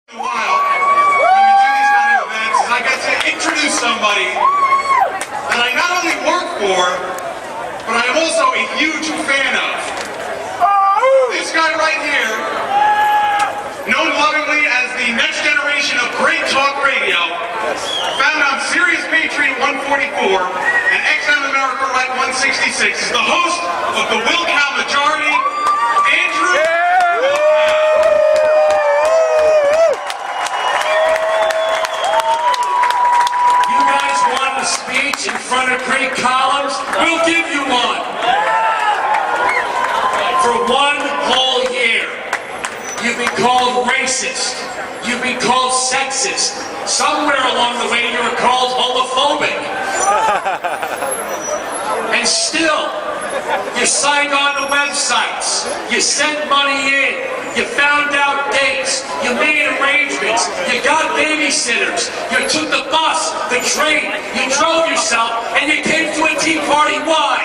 A while when we do these kind of events is I get to introduce somebody that I not only work for, but I am also a huge fan of. This guy right here, known lovingly as the next generation of great talk radio, found on Sirius Patriot 144 and XM America Right 166, is the host of the Wilkow Majority, Andrew. Speech in front of great columns, we'll give you one. For one whole year, you've been called racist, you've been called sexist, somewhere along the way you were called homophobic. And still, you signed on to websites, you sent money in, you found out dates, you made arrangements, you got babysitters, you took the bus, the train, you drove yourself, and you came to a Tea Party. Why?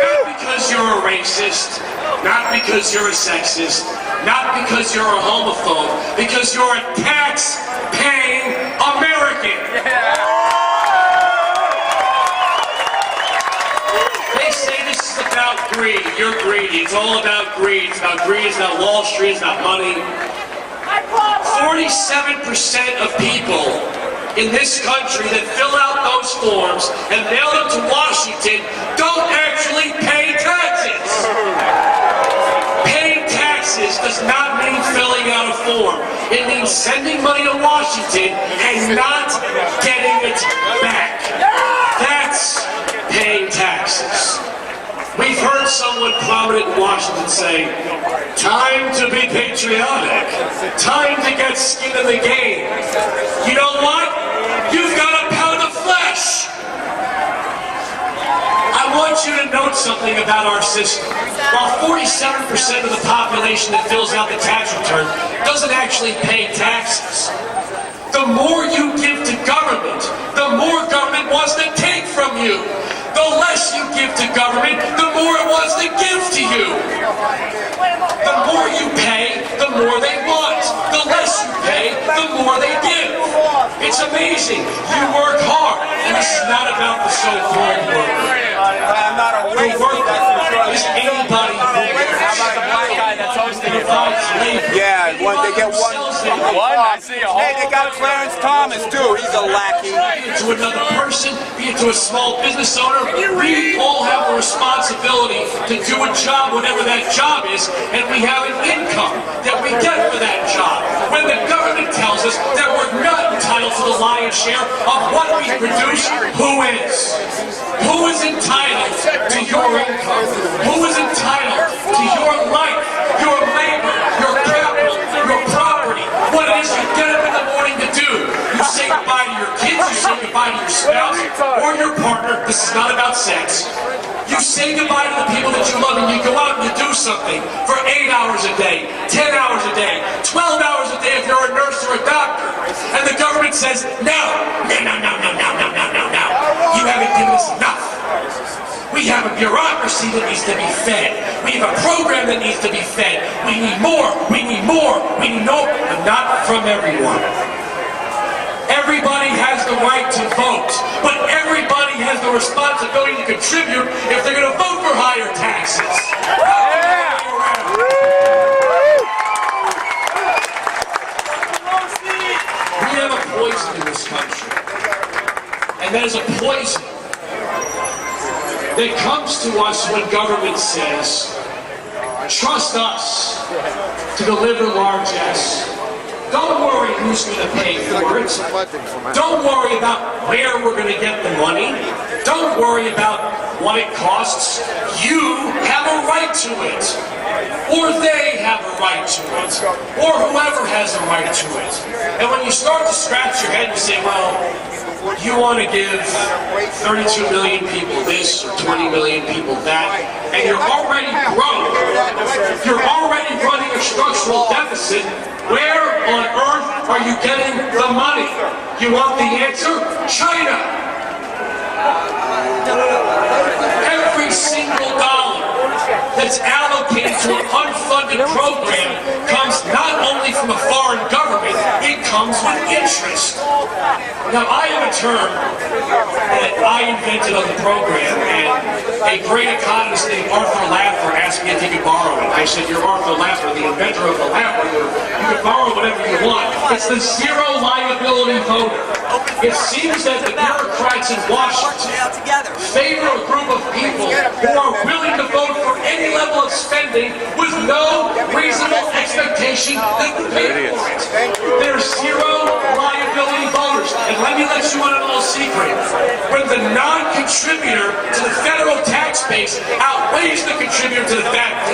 Not because you're a racist, not because you're a sexist, not because you're a homophobe, because you're a tax-paying American. They say this is about greed. You're greedy. It's all about greed. It's about greed. It's about Wall Street. It's about money. 47% of people in this country that fill out those forms and mail them to Washington don't actually pay taxes. Paying taxes does not mean filling out a form. It means sending money to Washington and not getting it back. That's paying taxes. We've heard someone prominent in Washington say, time to be patriotic, time to get skin in the game. You know what? You've got a pound of flesh. I want you to note something about our system. While 47% of the population that fills out the tax return doesn't actually pay taxes, the more you give to government, the more government wants to take from you. The less you give to government, the more it wants to give to you. The more you pay, the more they want. The less you pay, the more they give. It's amazing. You work hard, and this is not about the so-called worker. The worker is anybody who works. How about the black guy that's hosting it? Yeah, they get one. I see a whole. Hey, they got Clarence Thomas too. He's a lackey. Be it to another person, be it to a small business owner, we all have a responsibility to do a job, whatever that job is, and we have an income that we get for that job. When the government tells us that we're not entitled to the lion's share of what we produce, who is? Who is entitled to your income? Who is entitled to your life, your labor, your capital, your property? What it is you get up in the morning to do? You say goodbye to your kids, you say goodbye to your spouse or your partner. This is not about sex. You say goodbye to the people that you love and you go out and you do something for 8 hours a day, 10 hours a day, 12 hours a day if you're a nurse or a doctor. And the government says, no. You haven't given us enough. We have a bureaucracy that needs to be fed. We have a program that needs to be fed. We need more, we need more, we need more, but not from everyone. Everybody has the right to vote, but everybody has the responsibility to contribute if they're going to vote for higher taxes. We have a poison in this country, and that is a poison that comes to us when government says, trust us to deliver largesse. Don't worry who's going to pay for it. Don't worry about where we're going to get the money. Don't worry about what it costs. You have a right to it. Or they have a right to it. Or whoever has a right to it. And when you start to scratch your head and say, well, you want to give 32 million people this or 20 million people that, and you're already broke. You're already running a structural deficit. Where on earth are you getting the money? You want the answer? China. Every single dollar that's allocated to an unfunded program comes not comes with interest. Now, I have a term that I invented on the program, and a great economist named Arthur Laffer asked me if he could borrow it. I said, "You're Arthur Laffer, the inventor of the Laffer. You can borrow whatever you want." It's the zero liability voter. It seems that the bureaucrats in Washington favor a group of people who are willing to vote for any level of spending with no reasonable expectation that we pay for it. They're zero liability voters. And let me let you in on a little secret. When the non-contributor to the federal tax base outweighs the contributor to the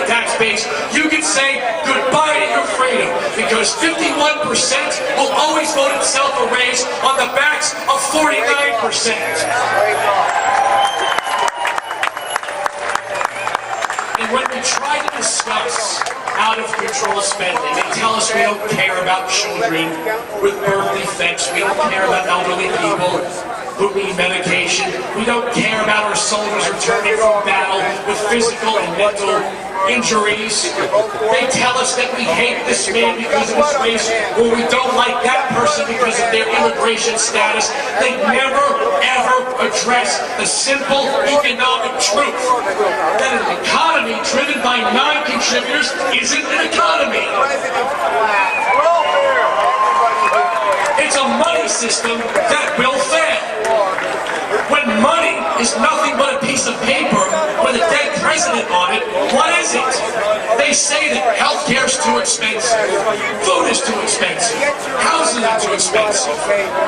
tax base, you can say goodbye to your freedom, because 51% will always vote itself a raise on the backs of 49%. And when we try to discuss out-of-control spending, they tell us we don't care about children with birth defects, we don't care about elderly people who need medication, we don't care about our soldiers returning from battle with physical and mental injuries. They tell us that we hate this man because of his race, or we don't like that person because of their immigration status. They never, ever address the simple economic truth that an economy driven by non-contributors isn't an economy. It's a money system that will fail. When money is nothing but a piece of paper with a dead president on it, what is it? They say that healthcare is too expensive, food is too expensive, housing is too expensive.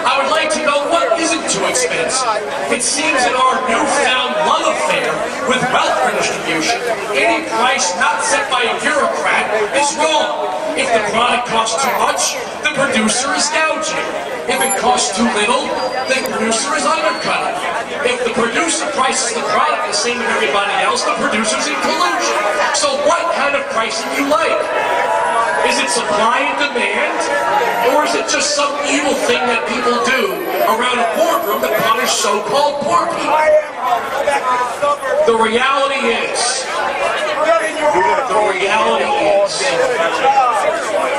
I would like to know what isn't too expensive. It seems in our newfound love affair with wealth redistribution, any price not set by a bureaucrat is wrong. If the product costs too much, the producer is gouging. If it costs too little, the producer is undercutting. If the producer prices the product the same as everybody else, the producer's in collusion. So what kind of pricing do you like? Is it supply and demand? Or is it just some evil thing that people do around a boardroom that punish so-called poor people? The reality is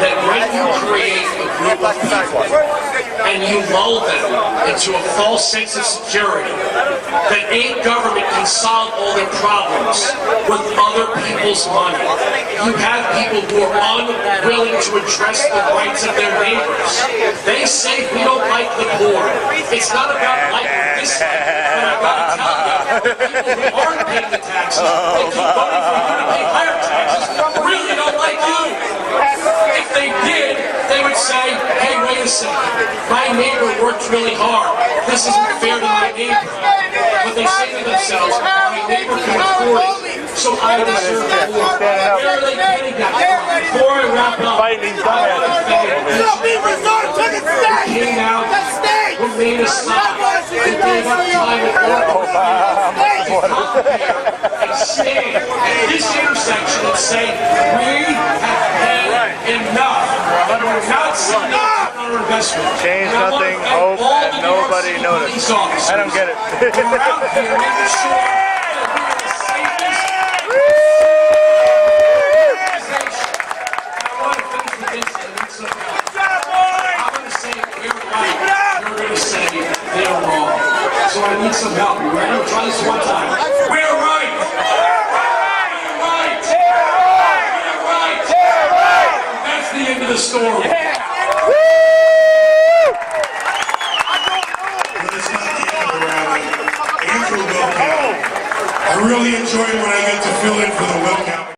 that when you create a group of people and you lull them into a false sense of security, that a government can solve all their problems with other people's money, you have people who are unwilling to address the rights of their neighbors. They say we don't like the poor. It's not about liking this life, but I gotta tell you, the people who aren't paying the taxes, they keep voting for you to pay higher taxes, really don't like you. If they did, they would say, hey, wait a second, my neighbor worked really hard. This isn't fair to my neighbor. But they say to themselves, my neighbor can afford it, so I deserve it. Where are they getting that from? Before I wrap up, I want to thank who came out, who made us smile, who gave up time and work to come here and stand at this intersection and say, we have paid enough. And we're not seeing our investment. Change nothing, hope that nobody noticed. I don't get it. We're out here making sure that we are the safest organization. I want to finish with this and need some help. I'm going to say we're right. You're going to say they're wrong. So I need some help. You ready? We'll try this one time. We're right. We're right. We're right. That's the end of the story. Andrew Wilkow. I really enjoy when I get to fill in for the Wilkow.